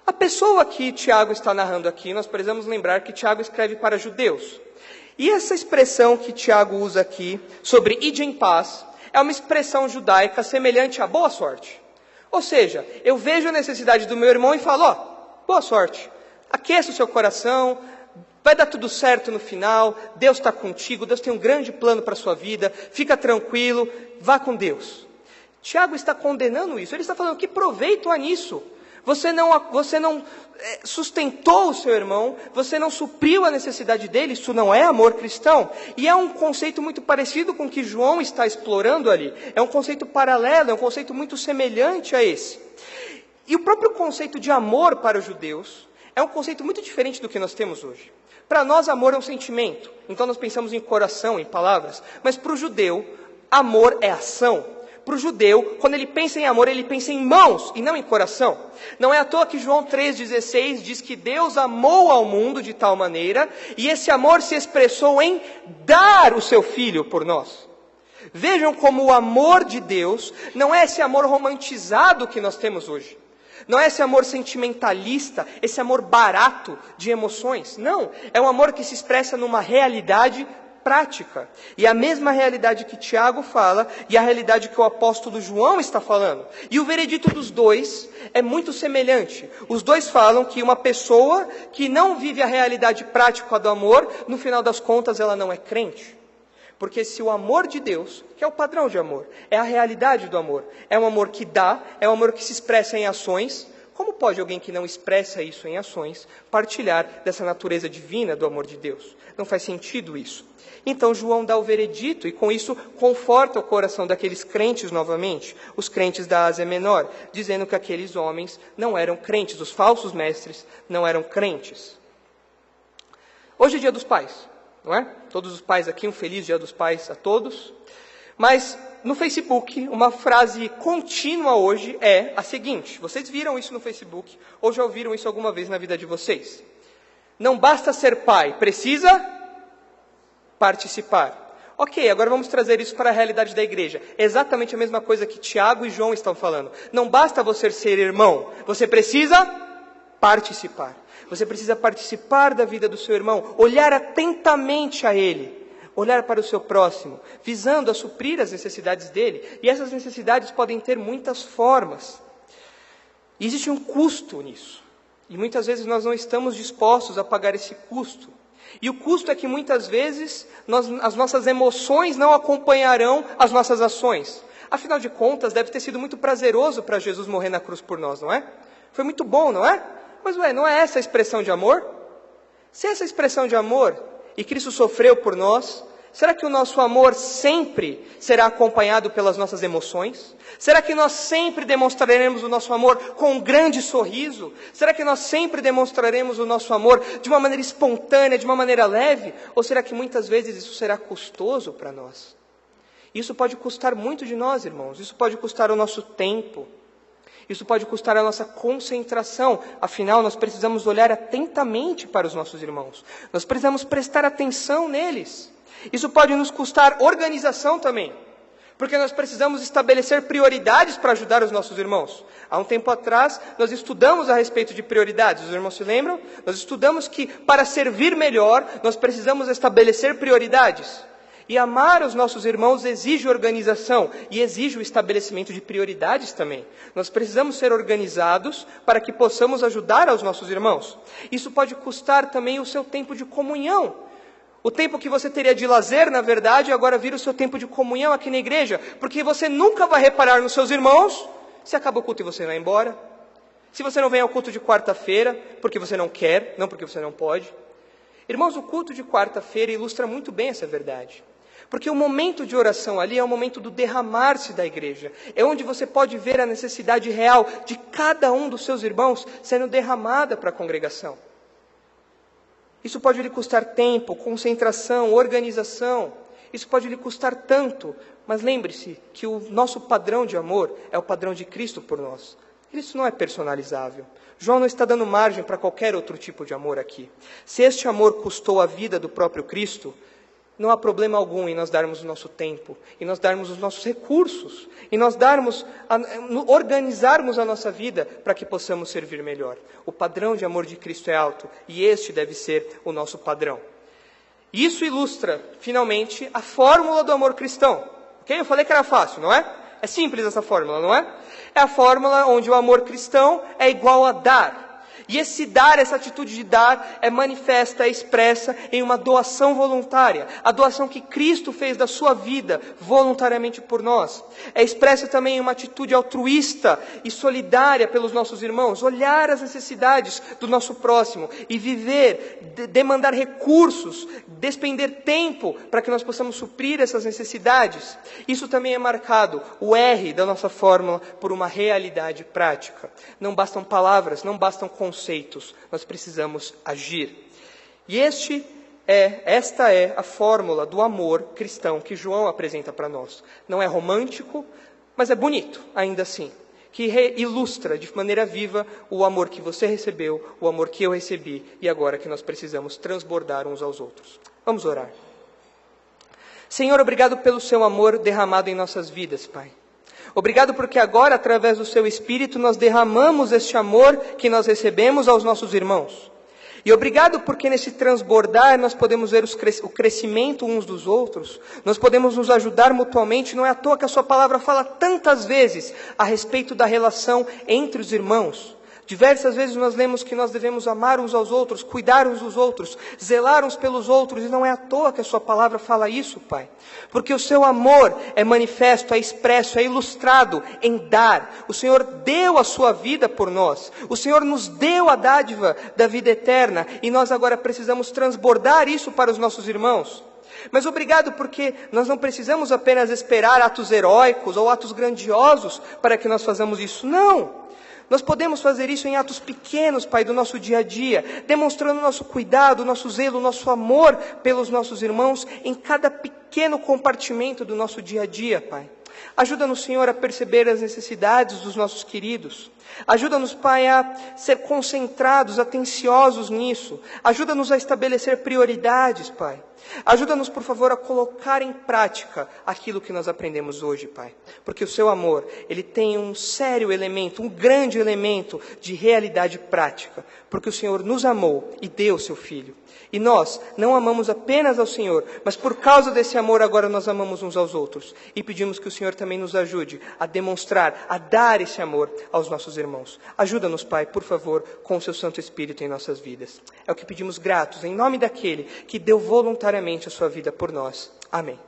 A pessoa que Tiago está narrando aqui, nós precisamos lembrar que Tiago escreve para judeus. E essa expressão que Tiago usa aqui, sobre ide em paz, é uma expressão judaica semelhante à boa sorte. Ou seja, eu vejo a necessidade do meu irmão e falo, boa sorte, aqueça o seu coração, vai dar tudo certo no final, Deus está contigo, Deus tem um grande plano para a sua vida, fica tranquilo, vá com Deus. Tiago está condenando isso, ele está falando, que proveito há nisso? Você não sustentou o seu irmão, você não supriu a necessidade dele, isso não é amor cristão. E é um conceito muito parecido com o que João está explorando ali. É um conceito paralelo, é um conceito muito semelhante a esse. E o próprio conceito de amor para os judeus é um conceito muito diferente do que nós temos hoje. Para nós, amor é um sentimento, então nós pensamos em coração, em palavras. Mas para o judeu, amor é ação. Para o judeu, quando ele pensa em amor, ele pensa em mãos e não em coração. Não é à toa que João 3,16 diz que Deus amou ao mundo de tal maneira, e esse amor se expressou em dar o seu Filho por nós. Vejam como o amor de Deus não é esse amor romantizado que nós temos hoje. Não é esse amor sentimentalista, esse amor barato de emoções. Não, é um amor que se expressa numa realidade prática. E a mesma realidade que Tiago fala e a realidade que o apóstolo João está falando. E o veredito dos dois é muito semelhante. Os dois falam que uma pessoa que não vive a realidade prática do amor, no final das contas ela não é crente. Porque se o amor de Deus, que é o padrão de amor, é a realidade do amor, é um amor que dá, é um amor que se expressa em ações, como pode alguém que não expressa isso em ações partilhar dessa natureza divina do amor de Deus? Não faz sentido isso. Então João dá o veredito e com isso conforta o coração daqueles crentes novamente, os crentes da Ásia Menor, dizendo que aqueles homens não eram crentes, os falsos mestres não eram crentes. Hoje é Dia dos Pais, não é? Todos os pais aqui, um feliz Dia dos Pais a todos. Mas no Facebook, uma frase contínua hoje é a seguinte, vocês viram isso no Facebook, ou já ouviram isso alguma vez na vida de vocês? Não basta ser pai, precisa participar. Ok, agora vamos trazer isso para a realidade da igreja. Exatamente a mesma coisa que Tiago e João estão falando. Não basta você ser irmão, você precisa participar. Você precisa participar da vida do seu irmão, olhar atentamente a ele, olhar para o seu próximo, visando a suprir as necessidades dele. E essas necessidades podem ter muitas formas. E existe um custo nisso. E muitas vezes nós não estamos dispostos a pagar esse custo. E o custo é que muitas vezes as nossas emoções não acompanharão as nossas ações. Afinal de contas, deve ter sido muito prazeroso para Jesus morrer na cruz por nós, não é? Foi muito bom, não é? Mas não é essa a expressão de amor? Se é essa expressão de amor, e Cristo sofreu por nós, será que o nosso amor sempre será acompanhado pelas nossas emoções? Será que nós sempre demonstraremos o nosso amor com um grande sorriso? Será que nós sempre demonstraremos o nosso amor de uma maneira espontânea, de uma maneira leve? Ou será que muitas vezes isso será custoso para nós? Isso pode custar muito de nós, irmãos. Isso pode custar o nosso tempo. Isso pode custar a nossa concentração. Afinal, nós precisamos olhar atentamente para os nossos irmãos. Nós precisamos prestar atenção neles. Isso pode nos custar organização também, porque nós precisamos estabelecer prioridades para ajudar os nossos irmãos. Há um tempo atrás, nós estudamos a respeito de prioridades. Os irmãos se lembram? Nós estudamos que para servir melhor, nós precisamos estabelecer prioridades. E amar os nossos irmãos exige organização e exige o estabelecimento de prioridades também. Nós precisamos ser organizados para que possamos ajudar aos nossos irmãos. Isso pode custar também o seu tempo de comunhão. O tempo que você teria de lazer, na verdade, agora vira o seu tempo de comunhão aqui na igreja. Porque você nunca vai reparar nos seus irmãos se acaba o culto e você vai embora. Se você não vem ao culto de quarta-feira, porque você não quer, não porque você não pode. Irmãos, o culto de quarta-feira ilustra muito bem essa verdade. Porque o momento de oração ali é o momento do derramar-se da igreja. É onde você pode ver a necessidade real de cada um dos seus irmãos sendo derramada para a congregação. Isso pode lhe custar tempo, concentração, organização. Isso pode lhe custar tanto. Mas lembre-se que o nosso padrão de amor é o padrão de Cristo por nós. Isso não é personalizável. João não está dando margem para qualquer outro tipo de amor aqui. Se este amor custou a vida do próprio Cristo, Não há problema algum em nós darmos o nosso tempo, em nós darmos os nossos recursos, em nós organizarmos a nossa vida para que possamos servir melhor. O padrão de amor de Cristo é alto e este deve ser o nosso padrão. Isso ilustra, finalmente, a fórmula do amor cristão. Ok? Eu falei que era fácil, não é? É simples essa fórmula, não é? É a fórmula onde o amor cristão é igual a dar. E esse dar, essa atitude de dar, é manifesta, é expressa em uma doação voluntária. A doação que Cristo fez da sua vida voluntariamente por nós. É expressa também em uma atitude altruísta e solidária pelos nossos irmãos. Olhar as necessidades do nosso próximo e viver, demandar recursos, despender tempo para que nós possamos suprir essas necessidades. Isso também é marcado, o R da nossa fórmula, por uma realidade prática. Não bastam palavras, não bastam conceitos, nós precisamos agir. E esta é a fórmula do amor cristão que João apresenta para nós. Não é romântico, mas é bonito, ainda assim, que ilustra de maneira viva o amor que você recebeu, o amor que eu recebi, e agora que nós precisamos transbordar uns aos outros. Vamos orar. Senhor, obrigado pelo seu amor derramado em nossas vidas, Pai. Obrigado porque agora, através do seu Espírito, nós derramamos este amor que nós recebemos aos nossos irmãos. E obrigado porque nesse transbordar nós podemos ver o crescimento uns dos outros, nós podemos nos ajudar mutuamente. Não é à toa que a sua palavra fala tantas vezes a respeito da relação entre os irmãos. Diversas vezes nós lemos que nós devemos amar uns aos outros, cuidar uns dos outros, zelar uns pelos outros, e não é à toa que a sua palavra fala isso, Pai. Porque o seu amor é manifesto, é expresso, é ilustrado em dar. O Senhor deu a sua vida por nós, o Senhor nos deu a dádiva da vida eterna, e nós agora precisamos transbordar isso para os nossos irmãos. Mas obrigado porque nós não precisamos apenas esperar atos heróicos ou atos grandiosos para que nós façamos isso, não! Nós podemos fazer isso em atos pequenos, Pai, do nosso dia a dia, demonstrando nosso cuidado, nosso zelo, nosso amor pelos nossos irmãos em cada pequeno compartimento do nosso dia a dia, Pai. Ajuda-nos, Senhor, a perceber as necessidades dos nossos queridos. Ajuda-nos, Pai, a ser concentrados, atenciosos nisso. Ajuda-nos a estabelecer prioridades, Pai. Ajuda-nos, por favor, a colocar em prática aquilo que nós aprendemos hoje, Pai. Porque o seu amor, ele tem um sério elemento, um grande elemento de realidade prática. Porque o Senhor nos amou e deu o seu Filho. E nós não amamos apenas ao Senhor, mas por causa desse amor agora nós amamos uns aos outros. E pedimos que o Senhor também nos ajude a demonstrar, a dar esse amor aos nossos irmãos. Ajuda-nos, Pai, por favor, com o seu Santo Espírito em nossas vidas. É o que pedimos gratos, em nome daquele que deu voluntariamente a sua vida por nós. Amém.